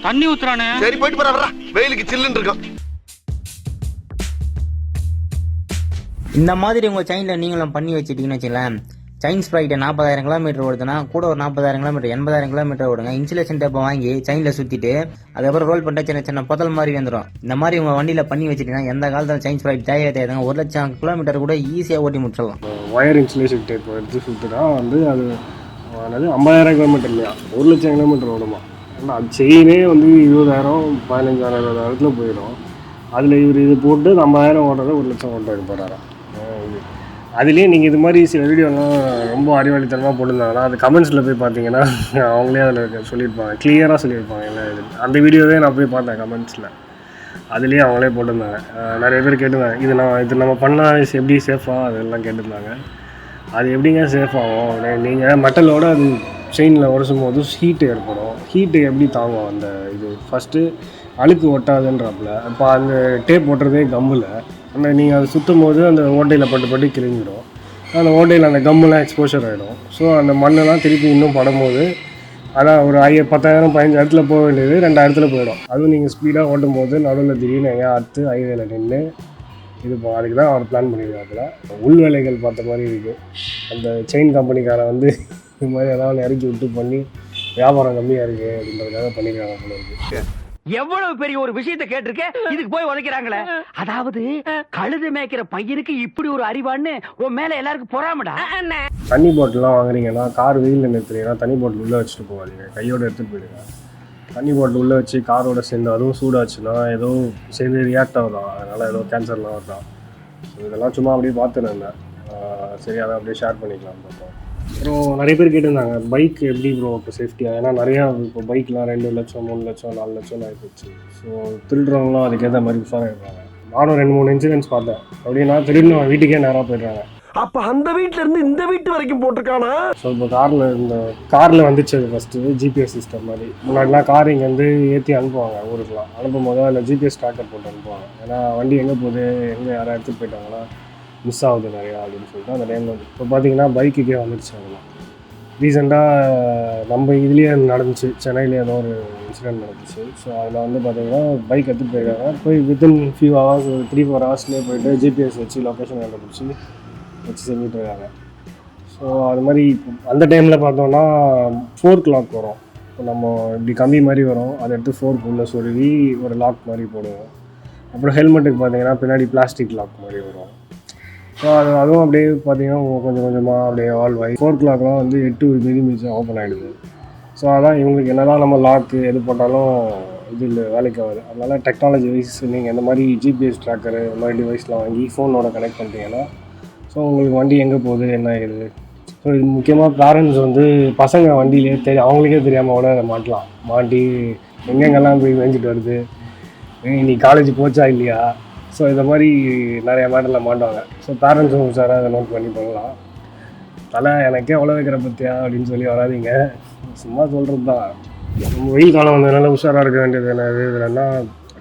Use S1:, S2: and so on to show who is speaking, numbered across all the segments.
S1: தண்ணி ஊத்துறானே.
S2: சரி போயிட்டு வரா, வெயிலுக்கு சில்லுன்னு இருக்கும்.
S3: இந்த மாதிரி உங்கள் செயினில் நீங்களும் பண்ணி வச்சுட்டீங்கன்னு வச்சுக்கலாம். செயின் ஸ்ப்ரைட்டை 40,000 கிலோமீட்டர் ஓடுதுன்னா கூட ஒரு 40,000 கிலோமீட்டர் 80,000 கிலோமீட்டர் ஓடுங்க. இன்சுலேஷன் டேப்பை வாங்கி செயினில் சுற்றிட்டு அதுக்கப்புறம் ரோல் பண்ணிட்டு சின்ன சின்ன புதல் மாதிரி வந்துடும். இந்த மாதிரி உங்கள் வண்டியில் பண்ணி வச்சுட்டீங்கன்னா எந்த காலத்தில் செயின் ஸ்ப்ரைட் தேவையாங்க 1,00,000 கிலோமீட்டர் கூட ஈஸியாக ஓட்டி முடிச்சிடலாம்.
S4: ஒயர் இன்சுலேஷன் டேப் எடுத்து சுற்றுனா வந்து அது 50,000 கிலோமீட்டர் இல்லையா, 1,00,000 கிலோமீட்டர் ஓடுமா. ஆனால் அது செயினே வந்து 20,000 15,000 20,000 போயிடும். அதில் இவர் இது போட்டு 50,000 ஓடுறத 1,00,000 ஓட்டுறதுக்கு போகிறாராம். அதுலேயே நீங்கள் இது மாதிரி சில வீடியோலாம் ரொம்ப அறிவாளித்தனமாக போட்டிருந்தாங்கன்னா அது கமெண்ட்ஸில் போய் பார்த்தீங்கன்னா அவங்களே அதில் சொல்லியிருப்பாங்க, கிளியராக சொல்லியிருப்பாங்க. இல்லை அந்த வீடியோவே நான் போய் பார்த்தேன் கமெண்ட்ஸில், அதுலேயே அவங்களே போட்டிருந்தாங்க. நிறைய பேர் கேட்டிருந்தாங்க இது நம்ம பண்ணால் எப்படி சேஃபாக அதெல்லாம் கேட்டிருந்தாங்க. அது எப்படிங்க சேஃப் ஆகும், நீங்கள் மெட்டலோட அது செயினில் உரசும் போது ஹீட்டு ஏற்படும். ஹீட்டு எப்படி தாங்கும் அந்த இது ஃபஸ்ட்டு அழுக்கு ஒட்டாதுன்றப்பல. இப்போ அந்த டேப் ஓட்டுறதே கம்மில், அந்த நீங்கள் அதை சுற்றும் போது அந்த ஓட்டையில் பட்டு கிழிஞ்சிடும். அந்த ஓட்டையில் அந்த கம்மெலாம் எக்ஸ்போஷர் ஆகிடும். ஸோ அந்த மண்ணெல்லாம் திருப்பி இன்னும் படும்போது அதான் ஒரு 10,000 15,000 போக வேண்டியது 2,000 போயிடும். அதுவும் நீங்கள் ஸ்பீடாக ஓட்டும் போது நடுவில் திடீர்னு எங்கேயா அறுத்து ஹைவேல நின்று இது அதுக்கு தான் அவர் பிளான் பண்ணியிருக்காப்புல. உள் வேலைகள் பார்த்த மாதிரி இருக்குது. அந்த செயின் கம்பெனிக்காரன் வந்து இது மாதிரி ஏதாவது இறக்கி விட்டு பண்ணி வியாபாரம் கம்மியாக இருக்குது அப்படின்றதுக்காக பண்ணியிருக்காங்க போல இருக்குது.
S1: எவ்வளவு பெரிய ஒரு விஷயத்தை கேட்டிருக்கேன், இதுக்கு போய் உதைக்கிறாங்களே. அதாவது கழுது மேய்க்கிற பையனுக்கு இப்படி ஒரு அறிவான்னு உன் மேல எல்லாருக்கும் பொறாமடா.
S4: தண்ணி பாட்டிலாம் வாங்குறீங்கன்னா கார் வெயிலில் நிறுத்துறீங்கன்னா தண்ணி பாட்டில் உள்ளே வச்சுட்டு போகாதீங்க, கையோடு எடுத்துகிட்டு போயிடுங்க. தண்ணி பாட்டில் உள்ளே வச்சு காரோட சேர்ந்து அதுவும் சூடாச்சுன்னா ஏதோ சேர்ந்து ரியாக்ட் ஆகுதான், அதனால் ஏதோ கேன்சர்லாம் வரலாம். இதெல்லாம் சும்மா அப்படியே பார்த்துருந்தேன். சரி அதை அப்படியே ஷேர் பண்ணிக்கலாம் பார்த்தோம். அப்புறம் நிறைய பேர் கேட்டிருந்தாங்க பைக் எப்படி ப்ரோ இப்போ சேஃப்டியாக, ஏன்னா நிறையா இப்போ பைக்லாம் 2 லட்சம் 3 லட்சம் 4 லட்சம் ஆகிப்போச்சு. ஸோ திருடுறவங்களும் அதுக்கேற்ற மாதிரி உஷாராக இருப்பாங்க. நானும் 2-3 இன்சிடென்ட்ஸ் பார்த்தேன். அப்படின்னா திருடின வீட்டுக்கே நேராக போயிடுறாங்க.
S2: அப்ப அந்த வீட்டுல இருந்து இந்த வீட்டு வரைக்கும் போட்டிருக்கானா.
S4: ஸோ இப்போ காரில் வந்துச்சு அது ஃபஸ்ட்டு ஜிபிஎஸ் சிஸ்டம் மாதிரி. முன்னாடிலாம் கார் இங்கே வந்து ஏற்றி அனுப்புவாங்க ஊருக்குலாம். அனுப்பும் போது அதில் ஜிபிஎஸ் ட்ராக்கர் போட்டு அனுப்புவாங்க. ஏன்னா வண்டி எங்கே போகுது, எங்கே யாராவது எடுத்துகிட்டு போயிட்டாங்கன்னா மிஸ் ஆகுது நிறையா அப்படின்னு சொல்லிட்டு அந்த டைமில் வந்து இப்போ பார்த்தீங்கன்னா பைக்குக்கே வந்துடுச்சு. அதெல்லாம் ரீசெண்டாக நம்ம இதுலேயே நடந்துச்சு, சென்னையிலே ஏதோ ஒரு இன்சிடென்ட் நடந்துச்சு. ஸோ அதில் வந்து பார்த்தீங்கன்னா பைக் எடுத்துகிட்டு போயிருக்காங்க. போய் வித்தின் ஃபியூ ஹவர்ஸ் ஒரு 3-4 ஹவர்ஸ்லேயே போய்ட்டு ஜிபிஎஸ் வச்சு லொக்கேஷன் கண்டுபிடிச்சி வச்சு செஞ்சுட்டு இருக்காங்க. ஸோ அது மாதிரி அந்த டைமில் பார்த்தோன்னா 4 clock வரும். இப்போ நம்ம இப்படி கம்பி மாதிரி வரும், அதை எடுத்து 4 சொருவி ஒரு லாக் மாதிரி போடுவோம். அப்புறம் ஹெல்மெட்டுக்கு பார்த்தீங்கன்னா பின்னாடி பிளாஸ்டிக் லாக் மாதிரி வரும். ஸோ அதுவும் அப்படியே பார்த்தீங்கன்னா கொஞ்சம் கொஞ்சமாக அப்படியே வால்வ் ஆகி 4 clockலாம் வந்து 8 மினிமிச்சு ஓப்பன் ஆகிடுது. ஸோ அதான் இவங்களுக்கு என்ன தான் நம்ம லாக்கு எது போட்டாலும் இது இல்லை, வேலைக்கு ஆகுது. அதனால் டெக்னாலஜி வைஸ் நீங்கள் இந்த மாதிரி ஜிபிஎஸ் ட்ராக்கரு இந்த மாதிரி டிவைஸ்லாம் வாங்கி ஃபோனோட கனெக்ட் பண்ணிட்டீங்கன்னா ஸோ உங்களுக்கு வண்டி எங்கே போகுது என்ன ஆகிடுது. ஸோ இது முக்கியமாக பேரண்ட்ஸ் வந்து பசங்க வண்டியிலே அவங்களுக்கே தெரியாமல் கூட அதை மாட்டி எங்கெங்கெல்லாம் போய் மேய்ஞ்சிட்டு வருது, நீ காலேஜ் போச்சா இல்லையா. ஸோ இந்த மாதிரி நிறைய மேட்டரில் மாட்டுவாங்க. ஸோ பேரண்ட்ஸும் உஷாராக அதை நோட் பண்ணி பண்ணலாம். எனக்கே எவ்வளோ வைக்கிற பற்றியா அப்படின்னு சொல்லி வராதிங்க, சும்மா சொல்கிறது தான். நம்ம வெயில் காலம் வந்ததுனால உஷாராக இருக்க வேண்டியது என்னது இதுலன்னா,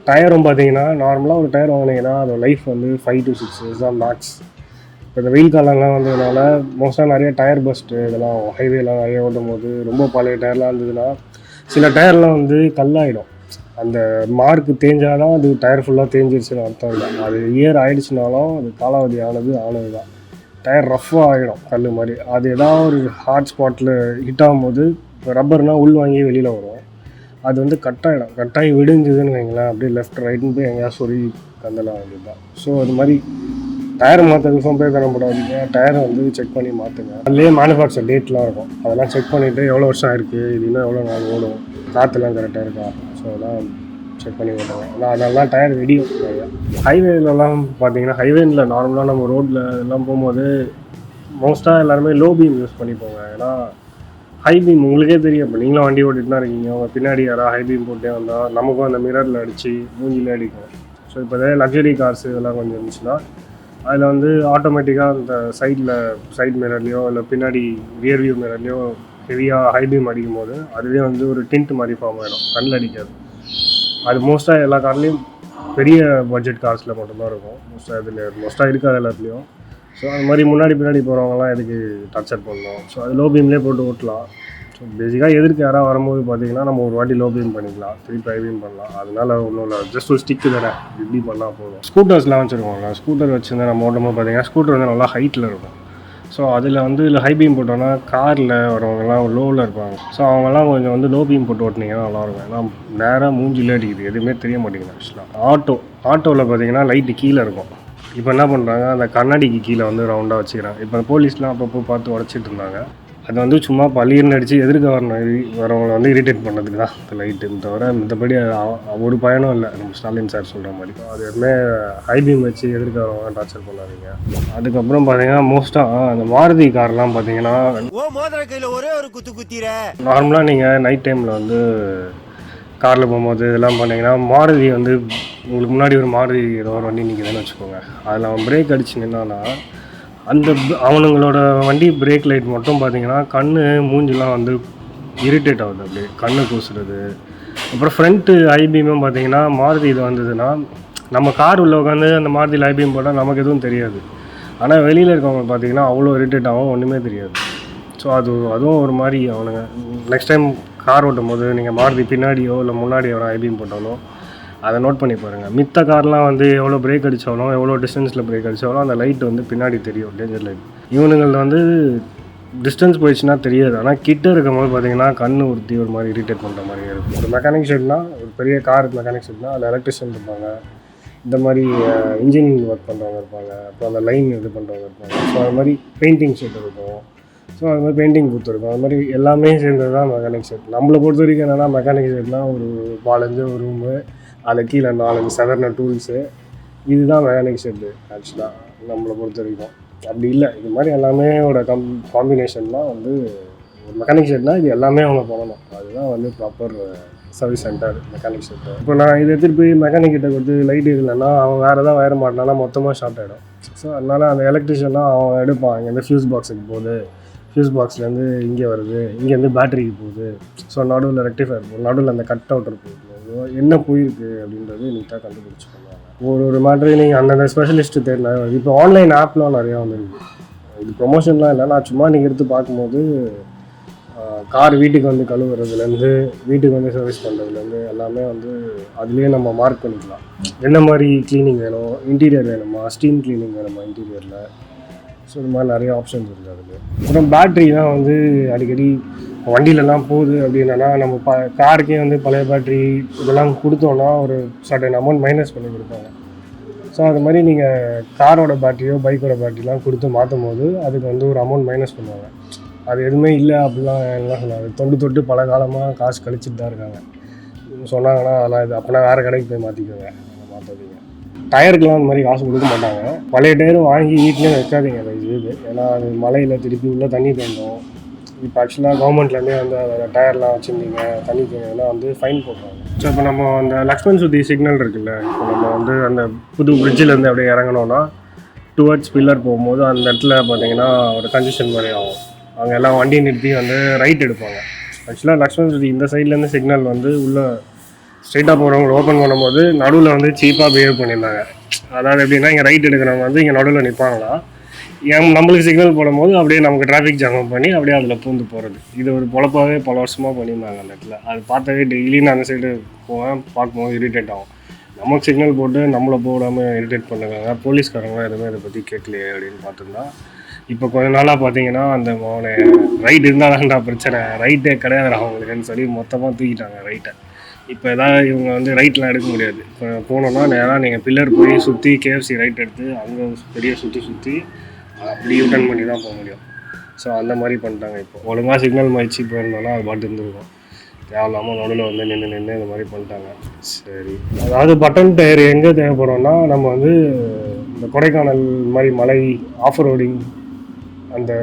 S4: டயரும் பார்த்தீங்கன்னா நார்மலாக ஒரு டயர் வாங்கினீங்கன்னா அதோட லைஃப் வந்து 5 to 6 years தான் மேக்ஸ். இப்போ இந்த வெயில் காலம்லாம் வந்ததுனால மோஸ்ட்டாக நிறைய டயர் பஸ்ட்டு இதெல்லாம் ஹைவேலாம் நிறைய ஓட்டும் போது ரொம்ப பழைய டயர்லாம் இருந்ததுன்னா சில டயர்லாம் வந்து கல்லாகிடும். அந்த மார்க்கு தேஞ்சாதான் அது டயர் ஃபுல்லாக தேஞ்சிருச்சுன்னு அர்த்தம் இல்லை. அது இயர் ஆகிடுச்சுனாலும் அது காலாவதி ஆனது தான். டயர் ரஃப்பாக ஆகிடும் கல் மாதிரி. அது ஏதாவது ஒரு ஹாட் ஸ்பாட்டில் ஹிட் ஆகும்போது இப்போ ரப்பர்னால் உள் வாங்கி வெளியில் வரும், அது வந்து கட்டாகி விடிஞ்சுதுன்னு வைங்களேன், அப்படியே லெஃப்ட் ரைட்டுன்னு போய் எங்கேயா சொல்லி கந்தலாம் வேண்டியது தான். ஸோ அது மாதிரி டயர் மாற்றுறதுக்கு சோம்பேறித்தனப்படாதீங்க, டயரை வந்து செக் பண்ணி மாற்றுங்க. அதுலேயே மேனுஃபேக்சர் டேட்லாம் இருக்கும், அதெல்லாம் செக் பண்ணிவிட்டு எவ்வளோ வருஷம் ஆயிருக்கு, இது இன்னும் எவ்வளோ நாள் ஓடும், காற்றுலாம் கரெக்டாக இருக்கா, ஸோ அதெல்லாம் செக் பண்ணி ஓட்டுவேன். ஆனால் அதெல்லாம் டயர் வெடியும் நிறையா. ஹைவேலலாம் பார்த்தீங்கன்னா ஹைவேல நார்மலாக நம்ம ரோட்டில் இதெல்லாம் போகும்போது மோஸ்ட்டாக எல்லாருமே லோ பீம் யூஸ் பண்ணி போங்க. ஏன்னா ஹை பீம் உங்களுக்கே தெரியும். இப்போ நீங்களும் வண்டி ஓட்டிட்டு தான் இருக்கீங்க, உங்கள் பின்னாடி யாராவது ஹை பீம் போட்டே வந்தால் நமக்கும் அந்த மிரரில் அடித்து மூஞ்சிலே அடிக்கும். ஸோ இப்போ இதே லக்ஸரி கார்ஸ் இதெல்லாம் கொஞ்சம் இருந்துச்சுன்னா அதில் வந்து ஆட்டோமேட்டிக்காக அந்த சைட் மிரர்லேயோ இல்லை பின்னாடி ரியர் வியூ மிரர்லேயோ ஹெவியாக ஹை பீம் அடிக்கும் போது அதுவே வந்து ஒரு டிண்ட் மாதிரி ஃபார்ம் ஆகிடும், கண்ணில் அடிக்காது. அது மோஸ்ட்டாக எல்லா கார்லேயும் பெரிய பட்ஜெட் கார்ஸில் மட்டும்தான் இருக்கும், மோஸ்ட்டாக இருக்காது எல்லாத்துலேயும். ஸோ அது மாதிரி முன்னாடி பின்னாடி போகிறவங்கலாம் எதுக்கு டச்சர் பண்ணணும். ஸோ அது லோ பீம்லேயே போட்டு ஓட்டலாம். ஸோ பேசிக்காக எதிர்க்கு யாராவது வரும்போது பார்த்தீங்கன்னா நம்ம ஒரு வாட்டி லோ பீம் பண்ணிக்கலாம், திருப்பி ஹை பீம் பண்ணலாம். அதனால ஒன்றும் இல்லை, ஜஸ்ட் ஒரு ஸ்டிக்கு தானே, இப்படி பண்ணால் போதும். ஸ்கூட்டர்ஸ்லாம் வச்சுருக்கோம்ல, ஸ்கூட்டர் வச்சுருந்தா நம்ம ஓட்டும்போது பார்த்தீங்கன்னா ஸ்கூட்டர் வந்து நல்லா ஹைட்டில் இருக்கும். ஸோ அதில் வந்து இல்லை ஹை பீம் போட்டோன்னா காரில் வரவங்கலாம் லோவில் இருப்பாங்க. ஸோ அவங்கெல்லாம் கொஞ்சம் வந்து லோ பீம் போட்டு ஓட்டினீங்கன்னா நல்லாயிருக்கும். ஏன்னா நேராக மூஞ்சிலே அடிக்குது, எதுவுமே தெரிய மாட்டேங்குது. ஆக்சுவலாக ஆட்டோவில் பார்த்தீங்கன்னா லைட்டு கீழே இருக்கும். இப்போ என்ன பண்ணுறாங்க, அந்த கண்ணாடிக்கு கீழே வந்து ரவுண்டாக வச்சுக்கிறாங்க. இப்போ போலீஸ்லாம் அப்பப்போ பார்த்து உடச்சிட்டு இருந்தாங்க. அது வந்து சும்மா பள்ளின்னு அடித்து எதிர்க்க வரவங்களை வந்து இரிட்டேட் பண்ணதுக்கு தான் அந்த லைட்டுன்னு தவிர மற்றபடி ஒரு பயனும் இல்லை. நம்ம ஸ்டாலின் சார் சொல்கிற மாதிரி அது எதுவுமே ஹை பீம் வச்சு எதிர்க்க வரவங்க டார்ச்சர் பண்ணாதீங்க. அதுக்கப்புறம் பார்த்தீங்கன்னா மோஸ்ட்டாக அந்த மாருதி கார்லாம் பார்த்தீங்கன்னா நார்மலாக நீங்கள் நைட் டைமில் வந்து காரில் போகும்போது இதெல்லாம் பண்ணிங்கன்னா மாருதி வந்து உங்களுக்கு முன்னாடி ஒரு மாருதி ஏதோ ஒரு வண்டி நிற்கிதுன்னு வச்சுக்கோங்க. அதில் அவன் பிரேக் அடிச்சு நின்னான்னா அந்த அவனுங்களோட வண்டி பிரேக் லைட் மட்டும் பார்த்தீங்கன்னா கண்ணு மூஞ்சிலாம் வந்து இரிட்டேட் ஆகுது, அப்படியே கண்ணு கூசுறது. அப்புறம் ஃப்ரண்ட்டு ஐபீமும் பார்த்தீங்கன்னா மாருதி இது வந்ததுன்னா நம்ம கார் உள்ள உட்காந்து அந்த மாருதியில் ஐபீம் போட்டால் நமக்கு எதுவும் தெரியாது. ஆனால் வெளியில் இருக்கவங்க பார்த்தீங்கன்னா அவ்வளோ இரிட்டேட் ஆகும், ஒன்றுமே தெரியாது. ஸோ அதுவும் ஒரு மாதிரி அவனுங்க நெக்ஸ்ட் டைம் கார் ஓட்டும் போது நீங்கள் மாருதி பின்னாடியோ இல்லை முன்னாடி எவ்வளோ ஐபீம் போட்டாலும் அதை நோட் பண்ணி பாருங்கள். மித்த கார்லாம் வந்து எவ்வளோ பிரேக் அடித்தாலும் எவ்வளோ டிஸ்டன்ஸில் பிரேக் அடித்தாலும் அந்த லைட் வந்து பின்னாடி தெரியும், டேஞ்சர் லைட். இவனுங்கள் வந்து டிஸ்டன்ஸ் போயிடுச்சுன்னா தெரியாது, ஆனால் கிட்ட இருக்கும்போது பார்த்தீங்கன்னா கண் உறுத்தி ஒரு மாதிரி இரிட்டேட் பண்ணுற மாதிரி இருக்கும். ஒரு மெக்கானிக் ஷெட்னால் ஒரு பெரிய கார் மெக்கானிக் ஷெட்னால் அதில் எலக்ட்ரிஷியன் இருப்பாங்க, இந்த மாதிரி இன்ஜின் ஒர்க் பண்ணுறவங்க இருப்பாங்க, அப்புறம் அந்த லைன் இது பண்ணுறவங்க இருப்பாங்க. ஸோ அது மாதிரி பெயிண்டிங் ஷெட் இருக்கும். ஸோ அது மாதிரி பெயிண்டிங் கொடுத்துருக்கும். அது மாதிரி எல்லாமே சேர்ந்தது தான் மெக்கானிக் ஷெட். நம்மளை பொறுத்த வரைக்கும் என்னென்னா மெக்கானிக் ஷெட்னால் ஒரு 4-5 ஒரு ரூமு, அதில் கீழே 4-5 சாதாரண டூல்ஸு, இதுதான் மெக்கானிக் ஷெட்டு ஆக்சுவலாக நம்மளை பொறுத்த வரைக்கும். அப்படி இல்லை, இது மாதிரி எல்லாமே காம்பினேஷன்லாம் வந்து ஒரு மெக்கானிக் ஷெட்னால் இது எல்லாமே அவங்க பண்ணணும். அதுதான் வந்து proper service centre mechanic shed. இப்போ நான் இதை எடுத்துகிட்டு போய் மெக்கானிக் கிட்ட கொடுத்து லைட் இல்லைன்னா அவன் வேறு எதாவது வயர மாட்டினானா மொத்தமாக ஷார்ட் ஆகிடும். ஸோ அதனால் அந்த எலக்ட்ரிஷியன்லாம் அவன் எடுப்பான், இங்கேருந்து ஃபியூஸ் பாக்ஸுக்கு போகுது, ஃபியூஸ் பாக்ஸ்லேருந்து இங்கே வருது, இங்கேருந்து பேட்டரிக்கு போகுது, ஸோ நடுவில் ரெக்டிஃபயர் போகும், நடுவில் அந்த கட் அவுட்டர் போகுது, என்ன போயிருக்கு அப்படின்றது நீட்டாக கண்டுபிடிச்சி பண்ணுவாங்க. ஒரு மேட்ரு நீங்கள் அந்தந்த ஸ்பெஷலிஸ்ட்டு தேடினா இப்போ ஆன்லைன் ஆப்லாம் நிறையா வந்துருக்கு. இது ப்ரொமோஷன்லாம் இல்லை, நான் சும்மா நீங்கள் எடுத்து பார்க்கும்போது கார் வீட்டுக்கு வந்து கழுவுறதுலேருந்து வீட்டுக்கு வந்து சர்வீஸ் பண்ணுறதுலேருந்து எல்லாமே வந்து அதுலேயே நம்ம மார்க் பண்ணிக்கலாம். என்ன மாதிரி க்ளீனிங் வேணும், இன்டீரியர் வேணுமா, ஸ்டீம் க்ளீனிங் வேணுமா இன்டீரியரில், ஸோ இது மாதிரி நிறைய ஆப்ஷன்ஸ் இருக்குது அதில். அப்புறம் பேட்ரி தான் வந்து அடிக்கடி வண்டியிலலாம் போகுது அப்படின்னா நம்ம காருக்கே வந்து பழைய பேட்ரி இதெல்லாம் கொடுத்தோன்னா ஒரு சர்டன் அமௌண்ட் மைனஸ் பண்ணி கொடுப்பாங்க. ஸோ அது மாதிரி நீங்கள் காரோட பேட்டரியோ பைக்கோட பேட்டரிலாம் கொடுத்து மாற்றும் போது அதுக்கு வந்து ஒரு அமௌண்ட் மைனஸ் பண்ணுவாங்க. அது எதுவுமே இல்லை அப்படிலாம் எல்லாம் சொன்னாங்க. தொட்டு பல காலமாக காசு கழிச்சிட்டு தான் இருக்காங்க. சொன்னாங்கன்னா அதெல்லாம் இது அப்போனா வேறு கடைக்கு போய் மாற்றிக்கோங்க, மாற்றாதீங்க. டயருக்கெலாம் அந்த மாதிரி காசு கொடுக்க மாட்டாங்க. பழைய டயரும் வாங்கி வீட்டிலே வைக்காதீங்க இது, ஏன்னா அது மழையில் திருப்பி உள்ள தண்ணி தேங்கும். இப்போ ஆக்சுவலாக கவர்மெண்ட்லேருந்தே வந்து அதில் டயர்லாம் வச்சுருந்தீங்க தண்ணி தேங்கினா வந்து ஃபைன் போடுறாங்க. ஸோ இப்போ நம்ம அந்த லக்ஷ்மண் சுத்தி சிக்னல் இருக்குல்ல, இப்போ நம்ம வந்து அந்த புது பிரிட்ஜிலேருந்து அப்படியே இறங்கணுன்னா டுவர்ட்ஸ் பில்லர் போகும்போது அந்த இடத்துல பார்த்தீங்கன்னா ஒரு கன்ஜெஷன் மாதிரி ஆகும். அவங்க எல்லாம் வண்டியை நிறுத்தி வந்து ரைட் எடுப்பாங்க. ஆக்சுவலாக லக்ஷ்மண் சுத்தி இந்த சைட்லேருந்து சிக்னல் வந்து உள்ளே ஸ்ட்ரெயிட்டாக போகிறவங்க ஓப்பன் பண்ணும்போது நடுவில் வந்து சீப்பாக பிஹேவ் பண்ணியிருந்தாங்க. அதாவது எப்படின்னா இங்கே ரைட் எடுக்கிறவங்க வந்து இங்கே நடுவில் நிற்பாங்களா, நம்மளுக்கு சிக்னல் போடும்போது அப்படியே நமக்கு டிராஃபிக் ஜாம் பண்ணி அப்படியே அதில் பூந்து போகிறது. இது ஒரு பொழப்பாகவே பல வருஷமாக பண்ணியிருந்தாங்க அந்த இடத்துல. அது பார்த்தாவே டெய்லி நான் அந்த சைடு போவேன், பார்க்கும்போது இரிட்டேட் ஆகும். நமக்கு சிக்னல் போட்டு நம்மளை போடாமல் இரிட்டேட் பண்ணுறாங்க. போலீஸ்காரங்க எதுவுமே இதை பற்றி கேட்கலையே அப்படின்னு பார்த்துருந்தா இப்போ கொஞ்ச நாளாக பார்த்தீங்கன்னா அந்த அவனை ரைட் இருந்தால் தான்டா பிரச்சனை, ரைட்டே கிடையாதுடா அவங்களுக்குன்னு சொல்லி மொத்தமாக தூக்கிட்டாங்க ரைட்டை. இப்போ எதாவது இவங்க வந்து ரைட்லாம் எடுக்க முடியாது. இப்போ போனோன்னா நேராக நீங்கள் பில்லர் போய் சுற்றி கேஎஃப்சி ரைட் எடுத்து அங்கே பெரிய சுற்றி அப்படி யூட்டர்ன் பண்ணி தான் போக முடியும். ஸோ அந்த மாதிரி பண்ணிட்டாங்க. இப்போ ஒழுங்காக சிக்னல் மதிச்சு போயிருந்தோன்னா அது பாட்டு இருந்துருக்கும். தேவையில்லாமல் நடுவில் வந்து நின்று இந்த மாதிரி பண்ணிட்டாங்க. சரி, அதாவது பட்டன் டயர் எங்கே தேவைப்படும்னா நம்ம வந்து இந்த கொடைக்கானல் மாதிரி மலை ஆஃப் ரோடிங் அந்த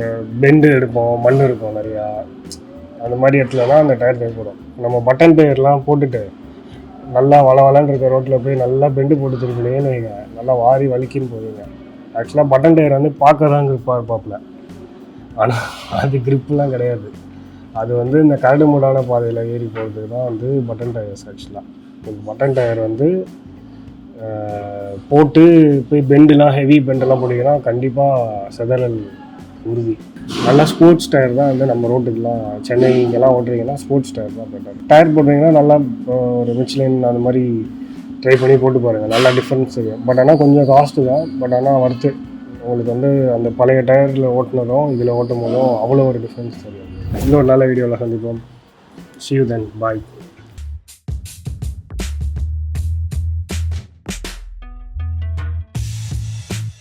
S4: பெண்டு எடுப்போம், மண் இருக்கும் நிறையா, அந்த மாதிரி இடத்துல தான் அந்த டயர் தேவைப்படும். நம்ம பட்டன் டயர்லாம் போட்டுட்டு நல்லா வளன்னு இருக்க ரோட்டில் போய் நல்லா பெண்டு போட்டு திருப்பினேன்னு வைங்க, நல்லா வாரி வலிக்கின்னு போவீங்க. ஆக்சுவலாக பட்டன் டயர் வந்து பார்க்க தான் கிரிப்பாக இருப்பாப்பில், ஆனால் அது கிரிப்லாம் கிடையாது. அது வந்து இந்த கரடு மூடான பாதையில் ஏறி போகிறதுக்கு தான் வந்து பட்டன் டயர்ஸ். ஆக்சுவலாக இந்த பட்டன் டயர் வந்து போட்டு போய் பெண்டுலாம் ஹெவி பெண்டெல்லாம் போட்டிங்கன்னா கண்டிப்பாக செதறல் உறுதி. நல்லா ஸ்போர்ட்ஸ் டயர் தான் வந்து நம்ம ரோட்டுக்கெலாம் சென்னை இங்கெல்லாம் ஓட்டுறீங்கன்னா ஸ்போர்ட்ஸ் டயர் தான் பெட்டர். டயர் போடுறீங்கன்னா நல்லா ஒரு மிச்லின் அந்த மாதிரி ட்ரை பண்ணி போட்டு பாருங்கள், நல்லா டிஃப்ரென்ஸ் தெரியும். பட் ஆனால் கொஞ்சம் காஸ்ட்டு தான், பட் ஆனால் ஒர்த்து. உங்களுக்கு வந்து அந்த பழைய டயரில் ஓட்டினதும் இதில் ஓட்டும் போதும் அவ்வளோ ஒரு டிஃப்ரென்ஸ் தெரியும். இன்னொரு நல்ல வீடியோவில் சந்திப்போம். See you then. Bye.